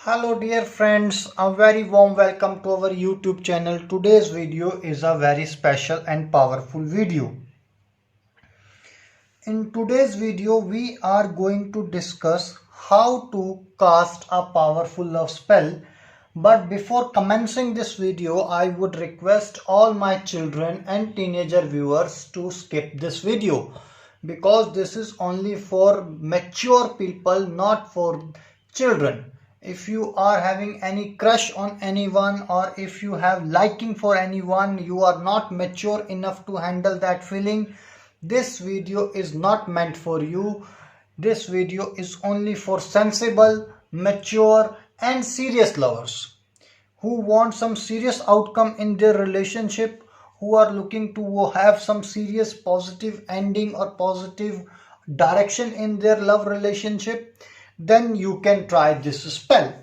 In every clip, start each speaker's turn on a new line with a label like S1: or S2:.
S1: Hello dear friends, a very warm welcome to our YouTube channel. Today's video is a very special and powerful video. In today's video we are going to discuss how to cast a powerful love spell. But before commencing this video, I would request all my children and teenager viewers to skip this video because this is only for mature people, not for children. If you are having any crush on anyone or if you have liking for anyone, you are not mature enough to handle that feeling, this video is not meant for you. This video is only for sensible, mature and serious lovers who want some serious outcome in their relationship, who are looking to have some serious positive ending or positive direction in their love relationship. Then you can try this spell.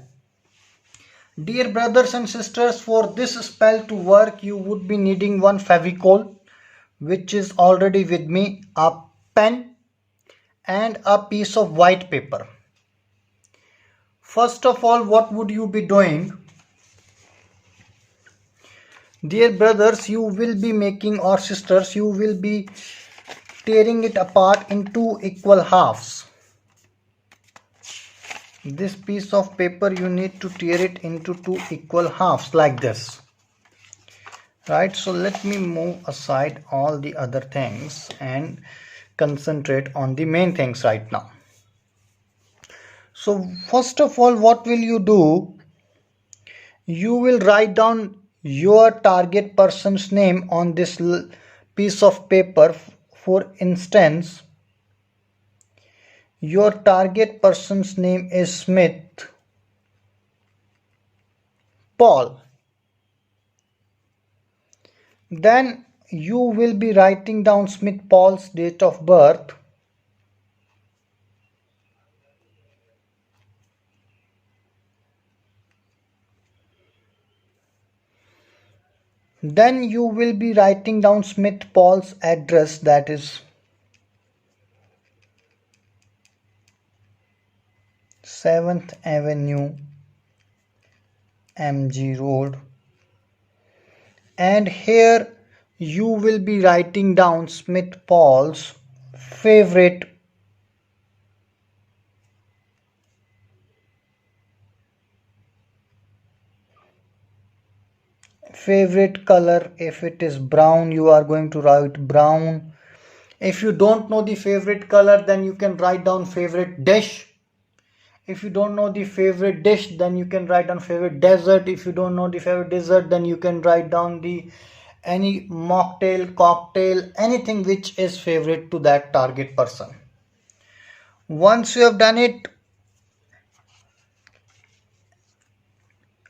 S1: Dear brothers and sisters, for this spell to work, you would be needing one Fevicol, which is already with me, a pen and a piece of white paper. First of all, what would you be doing? Dear brothers, you will be making, or sisters, you will be tearing it apart in two equal halves. This piece of paper, you need to tear it into two equal halves like this. Right, so let me move aside all the other things and concentrate on the main things right now. So first of all, what will you do? You will write down your target person's name on this piece of paper. For instance, your target person's name is Smith Paul. Then you will be writing down Smith Paul's date of birth. Then you will be writing down Smith Paul's address, that is 7th Avenue, MG Road. And here you will be writing down Smith Paul's favorite color. If it is brown, you are going to write brown. If you don't know the favorite color, then you can write down favorite dish. If you don't know the favorite dish, then you can write down favorite dessert. If you don't know the favorite dessert, then you can write down the any mocktail, cocktail, anything which is favorite to that target person. Once you have done it,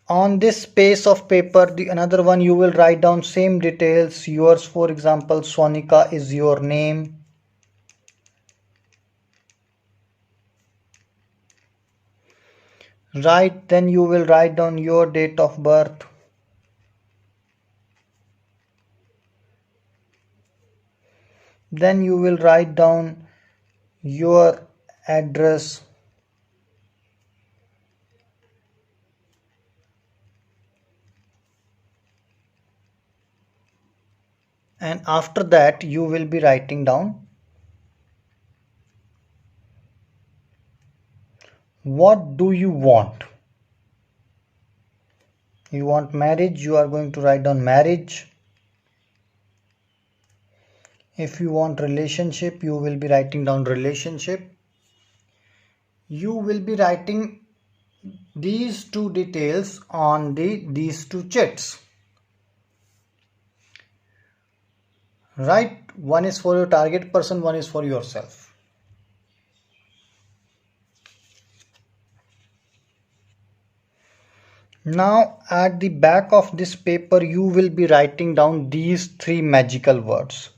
S1: on this space of paper, the another one, you will write down same details. Yours, for example, Sonika is your name. Right, then you will write down your date of birth. Then you will write down your address. And after that, you will be writing down what do you want. You want marriage, you are going to write down marriage. If you want relationship, you will be writing down relationship. You will be writing these two details on these two chits. Right, one is for your target person, one is for yourself. Now at the back of this paper, you will be writing down these three magical words.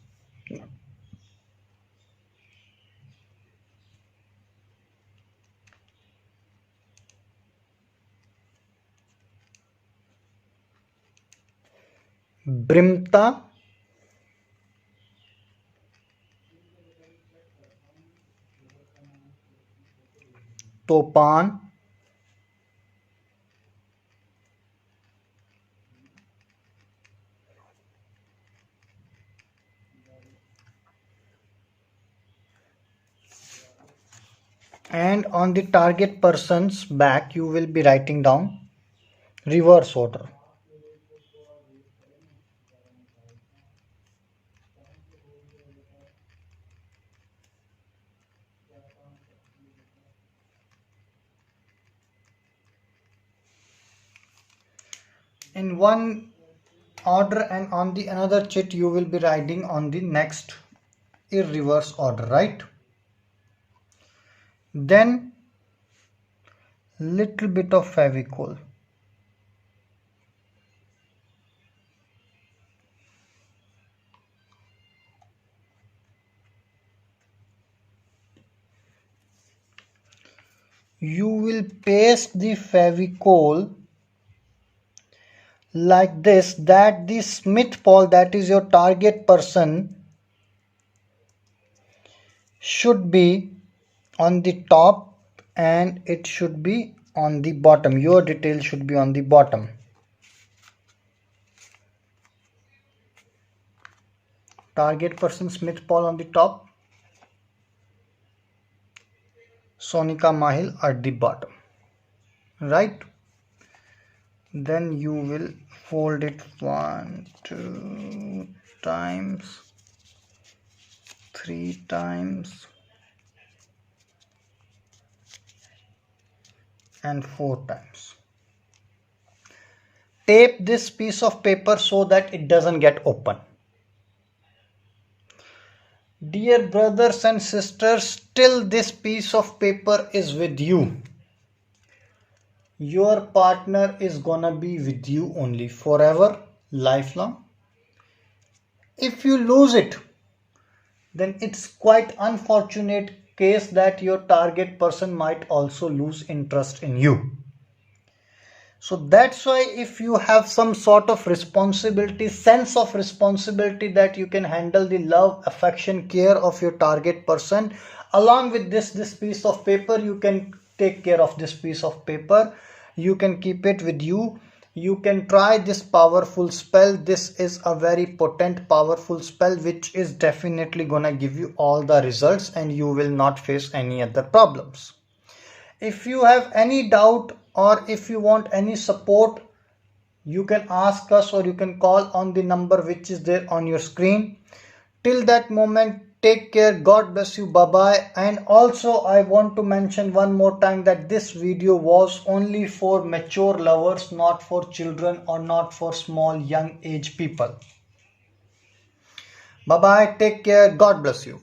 S1: Brimta, Topan, and on the target person's back you will be writing down reverse order. In one order, and on the another chit you will be writing on the next in reverse order, right? Then little bit of Fevicol. You will paste the Fevicol like this, that the Smith Paul, that is your target person, should be on the top and it should be on the bottom. Your detail should be on the bottom. Target person Smith Paul on the top, Sonika Mahil at the bottom, right? Then you will fold it 1, 2 times, 3 times and 4 times. Tape this piece of paper so that it doesn't get open. Dear brothers and sisters, till this piece of paper is with you, your partner is gonna be with you only forever, lifelong. If you lose it, then it's quite unfortunate case that your target person might also lose interest in you. So that's why if you have some sort of responsibility, sense of responsibility that you can handle the love, affection, care of your target person, along with this piece of paper, you can take care of this piece of paper. You can keep it with you. You can try this powerful spell. This is a very potent, powerful spell which is definitely gonna give you all the results and you will not face any other problems. If you have any doubt or if you want any support, you can ask us or you can call on the number which is there on your screen. Till that moment, take care. God bless you. Bye bye. And also I want to mention one more time that this video was only for mature lovers, not for children or not for small young age people. Bye bye. Take care. God bless you.